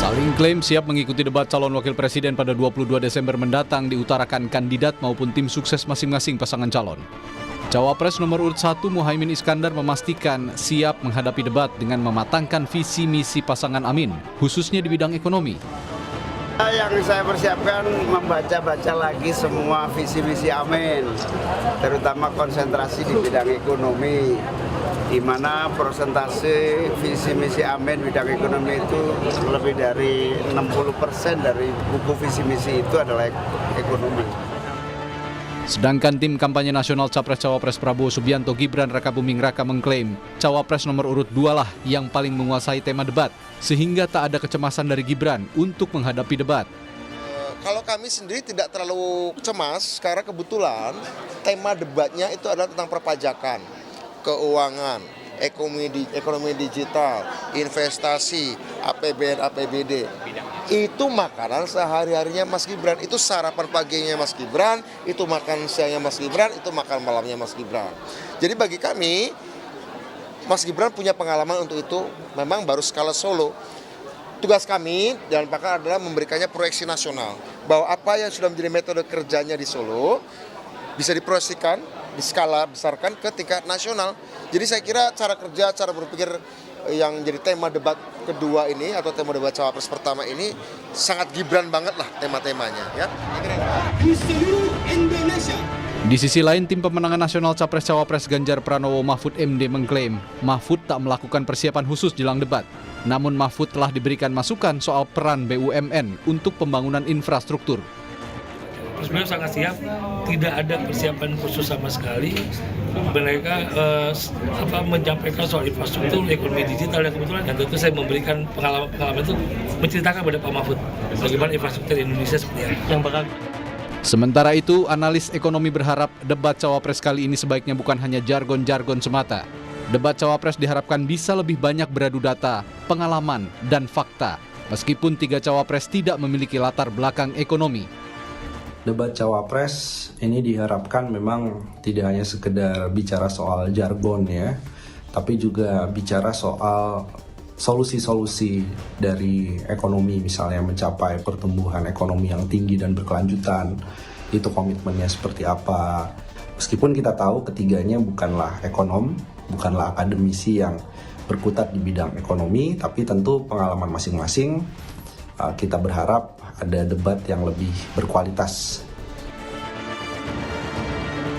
Saling klaim siap mengikuti debat calon wakil presiden pada 22 Desember mendatang diutarakan kandidat maupun tim sukses masing-masing pasangan calon. Cawapres nomor urut 1 Muhaimin Iskandar memastikan siap menghadapi debat dengan mematangkan visi misi pasangan Amin, khususnya di bidang ekonomi. Yang saya persiapkan membaca-baca lagi semua visi misi Amin, terutama konsentrasi di bidang ekonomi, di mana persentase visi misi Amin bidang ekonomi itu lebih dari 60% dari buku visi misi itu adalah ekonomi. Sedangkan tim kampanye nasional Capres-Cawapres Prabowo Subianto Gibran Rakabuming Raka mengklaim Cawapres nomor urut 2 lah yang paling menguasai tema debat, sehingga tak ada kecemasan dari Gibran untuk menghadapi debat. Kalau kami sendiri tidak terlalu cemas karena kebetulan tema debatnya itu adalah tentang perpajakan, keuangan, ekonomi digital, investasi, APBN, APBD. Itu makanan sehari-harinya Mas Gibran, itu sarapan paginya Mas Gibran, itu makan siangnya Mas Gibran, itu makan malamnya Mas Gibran. Jadi bagi kami, Mas Gibran punya pengalaman untuk itu, memang baru skala Solo. Tugas kami dan pakar adalah memberikannya proyeksi nasional, bahwa apa yang sudah menjadi metode kerjanya di Solo bisa diproyeksikan, di skala besarkan ke tingkat nasional. Jadi saya kira cara kerja, cara berpikir yang jadi tema debat kedua ini atau tema debat Cawapres pertama ini sangat Gibran banget lah tema-temanya ya. Di seluruh Indonesia. Di sisi lain, tim pemenangan nasional Capres-Cawapres Ganjar Pranowo Mahfud MD mengklaim Mahfud tak melakukan persiapan khusus jelang debat. Namun Mahfud telah diberikan masukan soal peran BUMN untuk pembangunan infrastruktur. Beliau sangat siap, tidak ada persiapan khusus sama sekali. Mereka menyampaikan soal infrastruktur, ekonomi digital, dan kebetulan dan tentu saya memberikan pengalaman itu menceritakan kepada Pak Mahfud bagaimana infrastruktur Indonesia seperti apa yang bakal. Sementara itu, analis ekonomi berharap debat Cawapres kali ini sebaiknya bukan hanya jargon-jargon semata. Debat Cawapres diharapkan bisa lebih banyak beradu data, pengalaman, dan fakta, meskipun 3 Cawapres tidak memiliki latar belakang ekonomi. Debat Cawapres ini diharapkan memang tidak hanya sekedar bicara soal jargon ya, tapi juga bicara soal solusi-solusi dari ekonomi, misalnya mencapai pertumbuhan ekonomi yang tinggi dan berkelanjutan. Itu komitmennya seperti apa. Meskipun kita tahu ketiganya bukanlah ekonom, bukanlah akademisi yang berkutat di bidang ekonomi, tapi tentu pengalaman masing-masing. Kita berharap ada debat yang lebih berkualitas.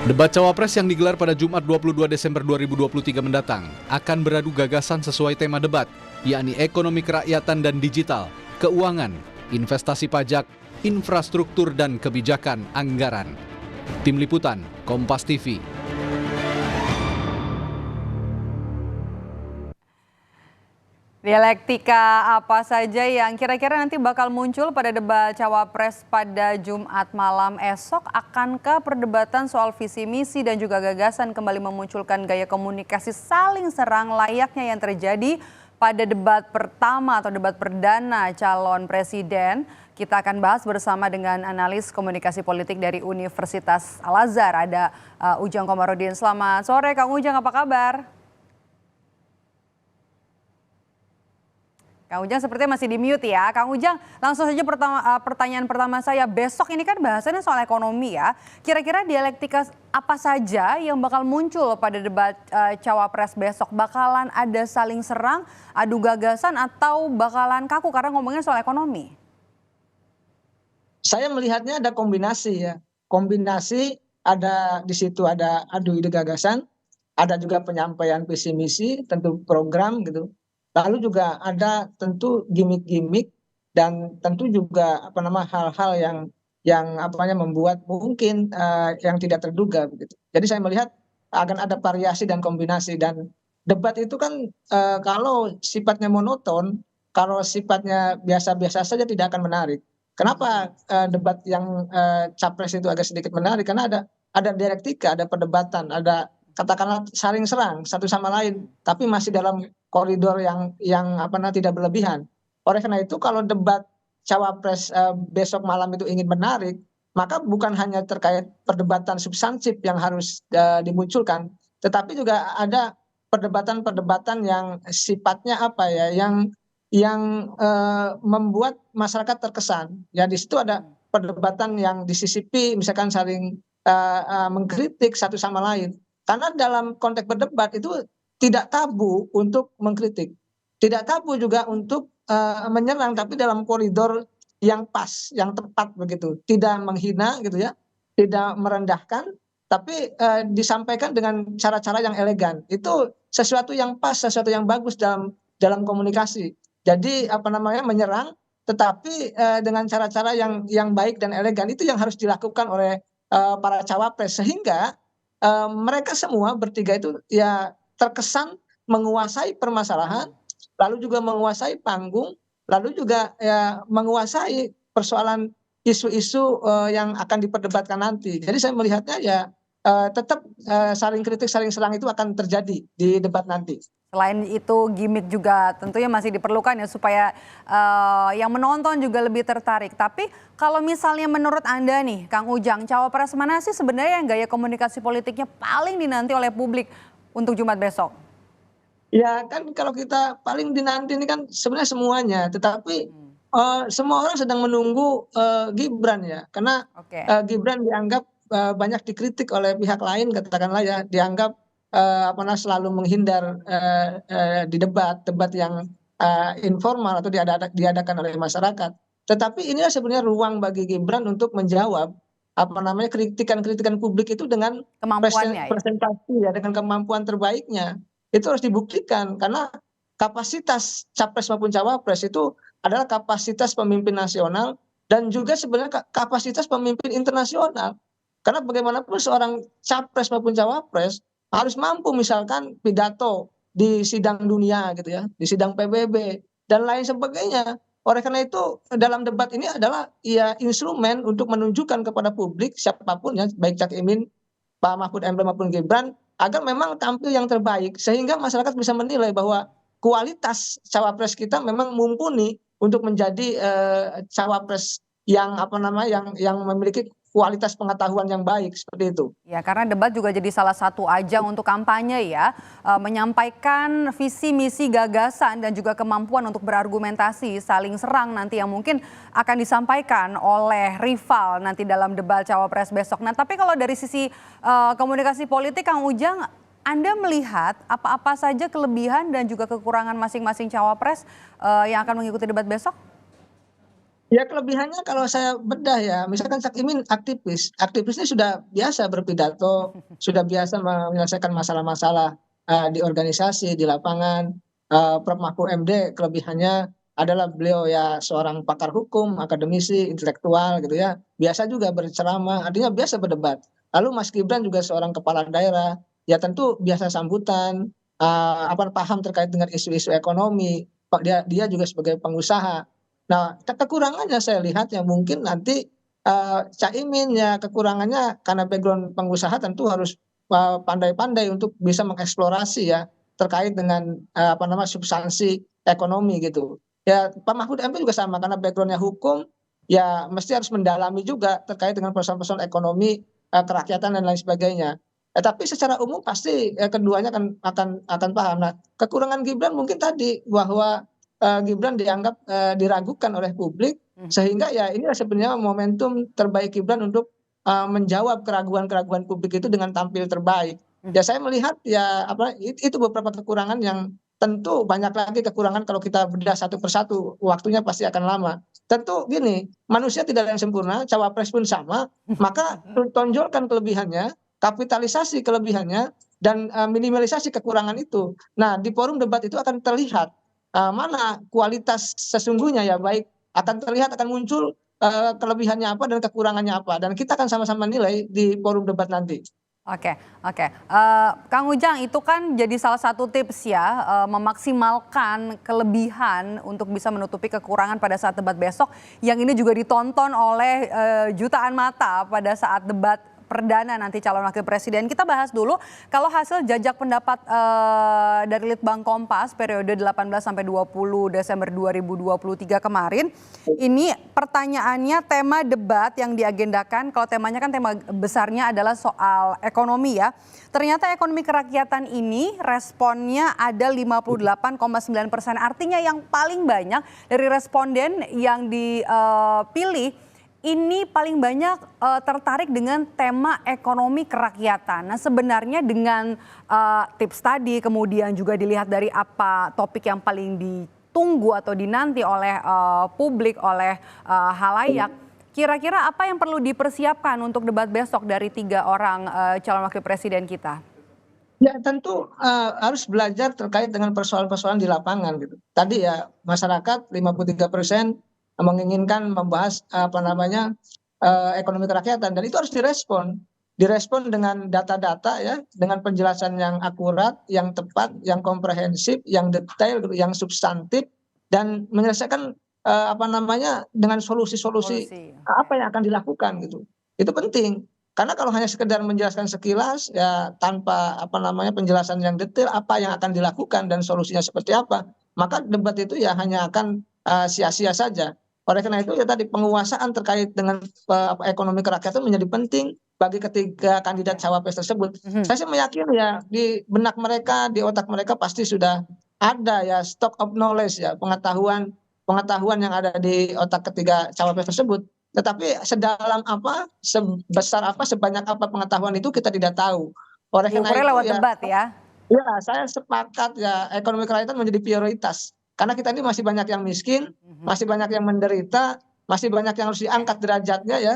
Debat Cawapres yang digelar pada Jumat 22 Desember 2023 mendatang akan beradu gagasan sesuai tema debat, yakni ekonomi kerakyatan dan digital, keuangan, investasi pajak, infrastruktur dan kebijakan anggaran. Tim Liputan, Kompas TV. Dialektika apa saja yang kira-kira nanti bakal muncul pada debat Cawapres pada Jumat malam esok? Akankah perdebatan soal visi misi dan juga gagasan kembali memunculkan gaya komunikasi saling serang layaknya yang terjadi pada debat pertama atau debat perdana calon presiden? Kita akan bahas bersama dengan analis komunikasi politik dari Universitas Al-Azhar, ada Ujang Komarudin. Selamat sore Kang Ujang, apa kabar? Kang Ujang sepertinya masih di mute ya. Kang Ujang, langsung saja pertanyaan pertama saya. Besok ini kan bahasannya soal ekonomi ya. Kira-kira dialektika apa saja yang bakal muncul pada debat Cawapres besok? Bakalan ada saling serang, adu gagasan, atau bakalan kaku karena ngomongnya soal ekonomi? Saya melihatnya ada kombinasi ya. Kombinasi ada di situ, ada adu ide gagasan, ada juga penyampaian visi misi, tentu program gitu. Lalu juga ada tentu gimmick-gimmick dan tentu juga hal-hal yang membuat mungkin yang tidak terduga begitu. Jadi saya melihat akan ada variasi dan kombinasi, dan debat itu kan kalau sifatnya monoton, kalau sifatnya biasa-biasa saja tidak akan menarik. Kenapa debat yang capres itu agak sedikit menarik? Karena ada dialektika, ada perdebatan, ada katakanlah saling serang satu sama lain, tapi masih dalam koridor yang tidak berlebihan. Oleh karena itu kalau debat Cawapres besok malam itu ingin menarik, maka bukan hanya terkait perdebatan substansif yang harus dimunculkan, tetapi juga ada perdebatan-perdebatan yang sifatnya yang membuat masyarakat terkesan. Ya di situ ada perdebatan yang disisipi, misalkan saling mengkritik satu sama lain. Karena dalam konteks berdebat itu tidak tabu untuk mengkritik, tidak tabu juga untuk menyerang, tapi dalam koridor yang pas, yang tepat begitu, tidak menghina gitu ya, tidak merendahkan, tapi disampaikan dengan cara-cara yang elegan. Itu sesuatu yang pas, sesuatu yang bagus dalam komunikasi. Jadi apa namanya, menyerang tetapi dengan cara-cara yang baik dan elegan, itu yang harus dilakukan oleh para cawapres, sehingga mereka semua bertiga itu ya terkesan menguasai permasalahan, lalu juga menguasai panggung, lalu juga ya menguasai persoalan isu-isu yang akan diperdebatkan nanti. Jadi saya melihatnya ya tetap saling kritik, saling serang itu akan terjadi di debat nanti. Selain itu gimmick juga tentunya masih diperlukan ya supaya yang menonton juga lebih tertarik. Tapi kalau misalnya menurut Anda nih Kang Ujang, cawapres mana sih sebenarnya yang gaya komunikasi politiknya paling dinanti oleh publik untuk Jumat besok? Ya kan kalau kita paling dinanti ini kan sebenarnya semuanya, tetapi semua orang sedang menunggu Gibran ya, karena Oke. Gibran dianggap banyak dikritik oleh pihak lain, katakanlah ya, dianggap selalu menghindar di debat yang informal atau diadakan oleh masyarakat. Tetapi inilah sebenarnya ruang bagi Gibran untuk menjawab kritikan-kritikan publik itu dengan Kemampuannya ya. presentasi ya, dengan kemampuan terbaiknya. Itu harus dibuktikan karena kapasitas capres maupun cawapres itu adalah kapasitas pemimpin nasional dan juga sebenarnya kapasitas pemimpin internasional. Karena bagaimanapun seorang capres maupun cawapres harus mampu misalkan pidato di sidang dunia gitu ya, di sidang PBB dan lain sebagainya. Oleh karena itu dalam debat ini adalah ya instrumen untuk menunjukkan kepada publik siapapun ya, baik Cak Imin, Pak Mahfud MD maupun Gibran, agar memang tampil yang terbaik sehingga masyarakat bisa menilai bahwa kualitas cawapres kita memang mumpuni untuk menjadi cawapres yang yang memiliki kualitas pengetahuan yang baik seperti itu. Ya, karena debat juga jadi salah satu ajang untuk kampanye ya, menyampaikan visi misi gagasan dan juga kemampuan untuk berargumentasi, saling serang nanti yang mungkin akan disampaikan oleh rival nanti dalam debat cawapres besok. Nah, tapi kalau dari sisi komunikasi politik Kang Ujang, Anda melihat apa-apa saja kelebihan dan juga kekurangan masing-masing cawapres yang akan mengikuti debat besok? Ya kelebihannya kalau saya bedah ya, misalkan Cak Imin aktivis, aktivisnya sudah biasa berpidato, sudah biasa menyelesaikan masalah-masalah di organisasi, di lapangan. Prof. Mahfud MD kelebihannya adalah beliau ya seorang pakar hukum, akademisi, intelektual gitu ya, biasa juga berceramah, artinya biasa berdebat. Lalu Mas Gibran juga seorang kepala daerah, ya tentu biasa sambutan, paham terkait dengan isu-isu ekonomi, dia juga sebagai pengusaha. Nah, kekurangannya saya lihat ya mungkin nanti Caimin ya kekurangannya karena background pengusaha tentu harus pandai-pandai untuk bisa mengeksplorasi ya terkait dengan substansi ekonomi gitu. Ya Pak Mahfud MD juga sama karena backgroundnya hukum ya mesti harus mendalami juga terkait dengan persoalan-persoalan ekonomi, kerakyatan dan lain sebagainya. Tapi secara umum pasti keduanya akan paham. Nah, kekurangan Gibran mungkin tadi bahwa Gibran dianggap diragukan oleh publik sehingga ya inilah sebenarnya momentum terbaik Gibran untuk menjawab keraguan-keraguan publik itu dengan tampil terbaik. Ya saya melihat ya itu beberapa kekurangan yang tentu banyak lagi kekurangan kalau kita bedah satu persatu waktunya pasti akan lama. Tentu gini, manusia tidak ada yang sempurna, cawapres pun sama, maka tonjolkan kelebihannya, kapitalisasi kelebihannya dan minimalisasi kekurangan itu. Nah, di forum debat itu akan terlihat mana kualitas sesungguhnya ya baik, akan terlihat, akan muncul kelebihannya apa dan kekurangannya apa, dan kita akan sama-sama nilai di forum debat nanti. Oke. Kang Ujang, itu kan jadi salah satu tips ya, memaksimalkan kelebihan untuk bisa menutupi kekurangan pada saat debat besok, yang ini juga ditonton oleh jutaan mata pada saat debat perdana nanti calon wakil presiden. Kita bahas dulu kalau hasil jajak pendapat dari Litbang Kompas periode 18 sampai 20 Desember 2023 kemarin. Ini pertanyaannya tema debat yang diagendakan, kalau temanya kan tema besarnya adalah soal ekonomi ya. Ternyata ekonomi kerakyatan ini responnya ada 58,9%. Artinya yang paling banyak dari responden yang dipilih ini paling banyak tertarik dengan tema ekonomi kerakyatan. Nah sebenarnya dengan tips tadi kemudian juga dilihat dari apa topik yang paling ditunggu atau dinanti oleh publik, oleh halayak. Kira-kira apa yang perlu dipersiapkan untuk debat besok dari 3 orang calon wakil presiden kita? Ya tentu harus belajar terkait dengan persoalan-persoalan di lapangan gitu. Tadi ya masyarakat 53% menginginkan membahas ekonomi kerakyatan, dan itu harus direspon dengan data-data ya, dengan penjelasan yang akurat, yang tepat, yang komprehensif, yang detail, yang substantif, dan menyelesaikan dengan solusi-solusi apa yang akan dilakukan gitu. Itu penting. Karena kalau hanya sekedar menjelaskan sekilas ya tanpa penjelasan yang detail apa yang akan dilakukan dan solusinya seperti apa, maka debat itu ya hanya akan sia-sia saja. Oleh karena itu ya tadi penguasaan terkait dengan ekonomi kerakyatan menjadi penting bagi ketiga kandidat cawapres tersebut. Saya sih meyakini ya di benak mereka, di otak mereka pasti sudah ada ya stock of knowledge ya, pengetahuan yang ada di otak ketiga cawapres tersebut. Tetapi sedalam apa, sebesar apa, sebanyak apa pengetahuan itu kita tidak tahu. Oleh karena itu lewat debat ya. Ya, saya sepakat ya ekonomi kerakyatan menjadi prioritas. Karena kita ini masih banyak yang miskin, masih banyak yang menderita, masih banyak yang harus diangkat derajatnya ya.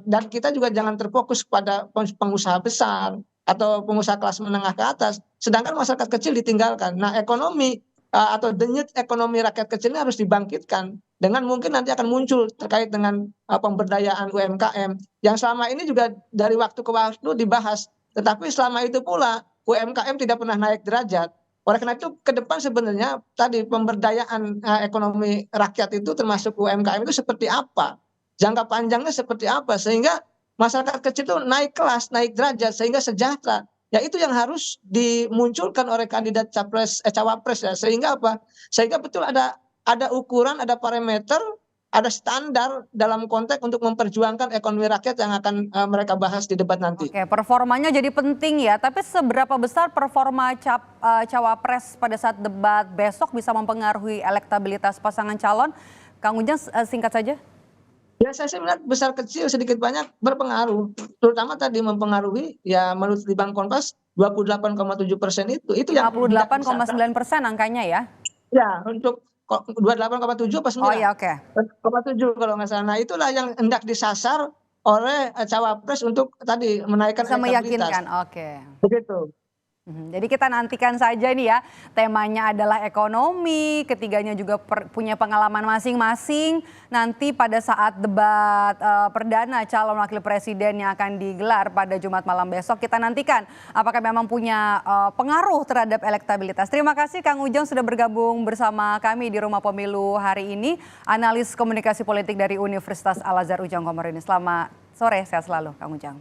Dan kita juga jangan terfokus pada pengusaha besar atau pengusaha kelas menengah ke atas. Sedangkan masyarakat kecil ditinggalkan. Nah ekonomi atau denyut ekonomi rakyat kecil ini harus dibangkitkan. Dengan mungkin nanti akan muncul terkait dengan pemberdayaan UMKM. Yang selama ini juga dari waktu ke waktu dibahas. Tetapi selama itu pula UMKM tidak pernah naik derajat. Oleh karena itu ke depan sebenarnya tadi pemberdayaan ekonomi rakyat itu termasuk UMKM itu seperti apa? Jangka panjangnya seperti apa? Sehingga masyarakat kecil itu naik kelas, naik derajat sehingga sejahtera. Ya itu yang harus dimunculkan oleh kandidat cawapres ya. Sehingga apa? Sehingga betul ada ukuran, ada parameter, ada standar dalam konteks untuk memperjuangkan ekonomi rakyat yang akan mereka bahas di debat nanti. Oke, performanya jadi penting ya. Tapi seberapa besar performa cawapres pada saat debat besok bisa mempengaruhi elektabilitas pasangan calon? Kang Ujang singkat saja. Ya saya sih melihat besar kecil sedikit banyak berpengaruh. Terutama tadi mempengaruhi ya menurut Litbang Kompas 28,7% itu yang 58,9% angkanya ya. Ya untuk 28,7 apa 9? Oh iya oke. 7 kalau nggak salah. Nah itulah yang hendak disasar oleh cawapres untuk tadi menaikkan Bisa elektabilitas. meyakinkan, oke. Begitu. Jadi kita nantikan saja nih ya, temanya adalah ekonomi, ketiganya juga punya pengalaman masing-masing. Nanti pada saat debat perdana calon wakil presiden yang akan digelar pada Jumat malam besok, kita nantikan apakah memang punya pengaruh terhadap elektabilitas. Terima kasih Kang Ujang sudah bergabung bersama kami di Rumah Pemilu hari ini. Analis komunikasi politik dari Universitas Al Azhar Ujang Komarudin. Selamat sore, sehat selalu Kang Ujang.